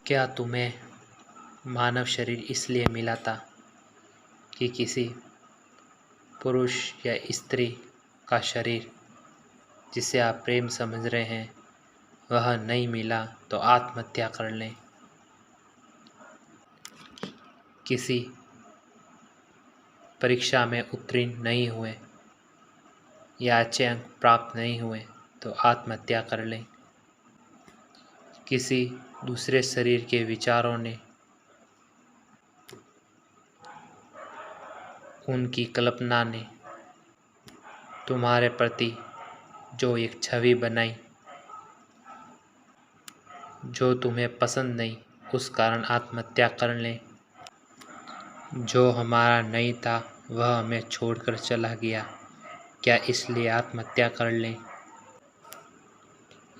क्या तुम्हें मानव शरीर इसलिए मिला था कि किसी पुरुष या स्त्री का शरीर जिसे आप प्रेम समझ रहे हैं वह नहीं मिला तो आत्महत्या कर लें? किसी परीक्षा में उत्तीर्ण नहीं हुए या अच्छे अंक प्राप्त नहीं हुए तो आत्महत्या कर लें? किसी दूसरे शरीर के विचारों ने उनकी कल्पना ने तुम्हारे प्रति जो एक छवि बनाई जो तुम्हें पसंद नहीं, उस कारण आत्महत्या कर लें? जो हमारा नहीं था वह हमें छोड़कर चला गया, क्या इसलिए आत्महत्या कर लें?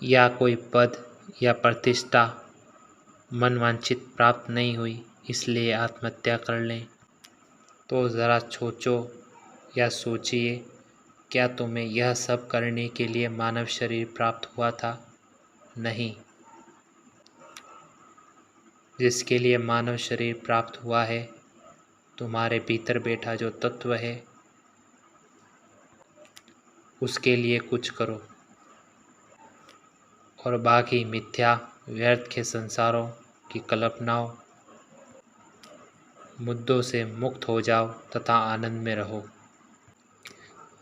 या कोई पद या प्रतिष्ठा मनवांछित प्राप्त नहीं हुई इसलिए आत्महत्या कर लें? तो ज़रा सोचो या सोचिए, क्या तुम्हें यह सब करने के लिए मानव शरीर प्राप्त हुआ था? नहीं। जिसके लिए मानव शरीर प्राप्त हुआ है, तुम्हारे भीतर बैठा जो तत्व है उसके लिए कुछ करो और बाकी मिथ्या व्यर्थ के संसारों की कल्पनाओं मुद्दों से मुक्त हो जाओ तथा आनंद में रहो।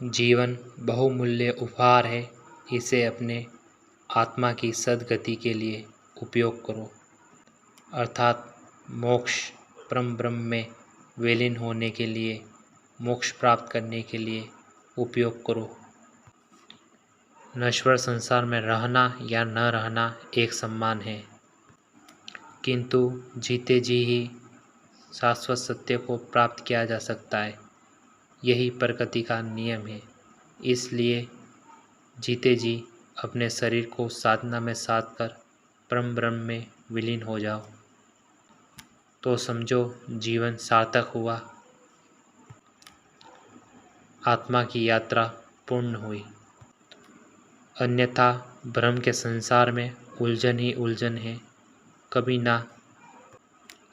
जीवन बहुमूल्य उपहार है, इसे अपने आत्मा की सद्गति के लिए उपयोग करो, अर्थात मोक्ष परम ब्रह्म में विलीन होने के लिए, मोक्ष प्राप्त करने के लिए उपयोग करो। नश्वर संसार में रहना या न रहना एक समान है, किंतु जीते जी ही शाश्वत सत्य को प्राप्त किया जा सकता है। यही प्रकृति का नियम है। इसलिए जीते जी अपने शरीर को साधना में साध कर परम ब्रह्म में विलीन हो जाओ, तो समझो जीवन सार्थक हुआ, आत्मा की यात्रा पूर्ण हुई। अन्यथा भ्रम के संसार में उलझन ही उलझन है, कभी ना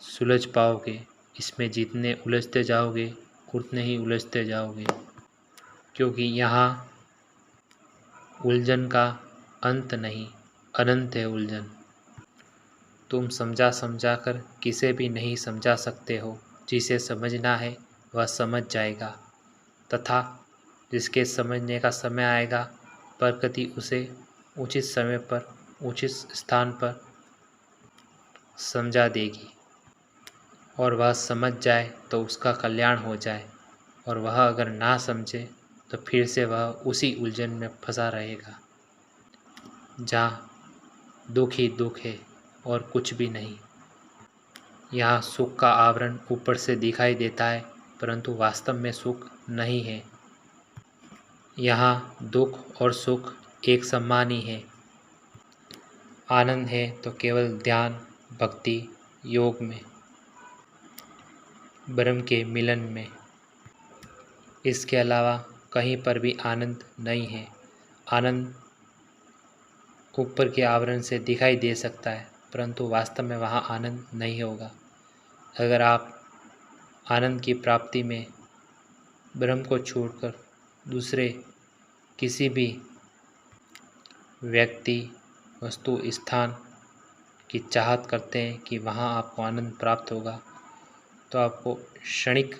सुलझ पाओगे। इसमें जितने उलझते जाओगे उतने ही उलझते जाओगे, क्योंकि यहाँ उलझन का अंत नहीं, अनंत है उलझन। तुम समझा समझा कर किसे भी नहीं समझा सकते हो। जिसे समझना है वह समझ जाएगा, तथा जिसके समझने का समय आएगा प्रकृति उसे उचित समय पर उचित स्थान पर समझा देगी, और वह समझ जाए तो उसका कल्याण हो जाए, और वह अगर ना समझे तो फिर से वह उसी उलझन में फंसा रहेगा जहाँ दुख ही दुख है और कुछ भी नहीं। यहाँ सुख का आवरण ऊपर से दिखाई देता है, परंतु वास्तव में सुख नहीं है। यहाँ दुख और सुख एक समान ही है। आनंद है तो केवल ध्यान, भक्ति, योग में, ब्रह्म के मिलन में। इसके अलावा कहीं पर भी आनंद नहीं है। आनंद ऊपर के आवरण से दिखाई दे सकता है, परंतु वास्तव में वहाँ आनंद नहीं होगा। अगर आप आनंद की प्राप्ति में ब्रह्म को छोड़कर दूसरे किसी भी व्यक्ति, वस्तु, स्थान की चाहत करते हैं कि वहाँ आपको आनंद प्राप्त होगा, तो आपको क्षणिक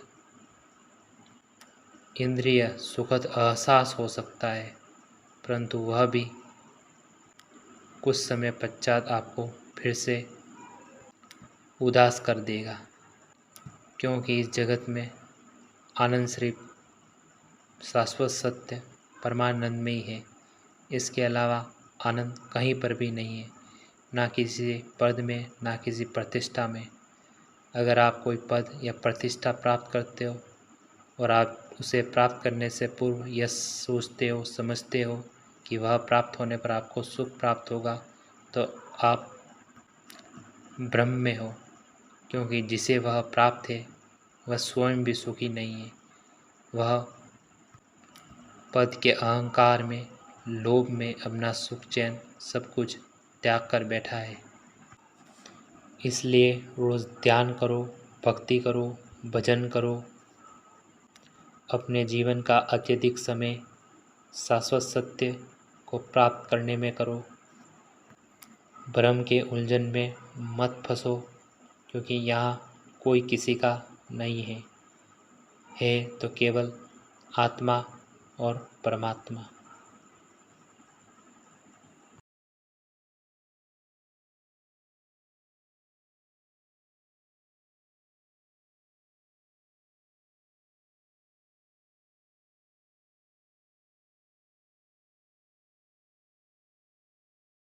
इंद्रिय सुखद एहसास हो सकता है, परंतु वह भी कुछ समय पश्चात आपको फिर से उदास कर देगा, क्योंकि इस जगत में आनंद सिर्फ शाश्वत सत्य परमानंद में ही है। इसके अलावा आनंद कहीं पर भी नहीं है, ना किसी पद में, ना किसी प्रतिष्ठा में। अगर आप कोई पद या प्रतिष्ठा प्राप्त करते हो और आप उसे प्राप्त करने से पूर्व यह सोचते हो, समझते हो कि वह प्राप्त होने पर आपको सुख प्राप्त होगा, तो आप भ्रम में हो, क्योंकि जिसे वह प्राप्त है वह स्वयं भी सुखी नहीं है। वह पद के अहंकार में, लोभ में अपना सुख चैन सब कुछ त्याग कर बैठा है। इसलिए रोज़ ध्यान करो, भक्ति करो, भजन करो। अपने जीवन का अत्यधिक समय शाश्वत सत्य को प्राप्त करने में करो। भ्रम के उलझन में मत फंसो, क्योंकि यहाँ कोई किसी का नहीं है तो केवल आत्मा और परमात्मा।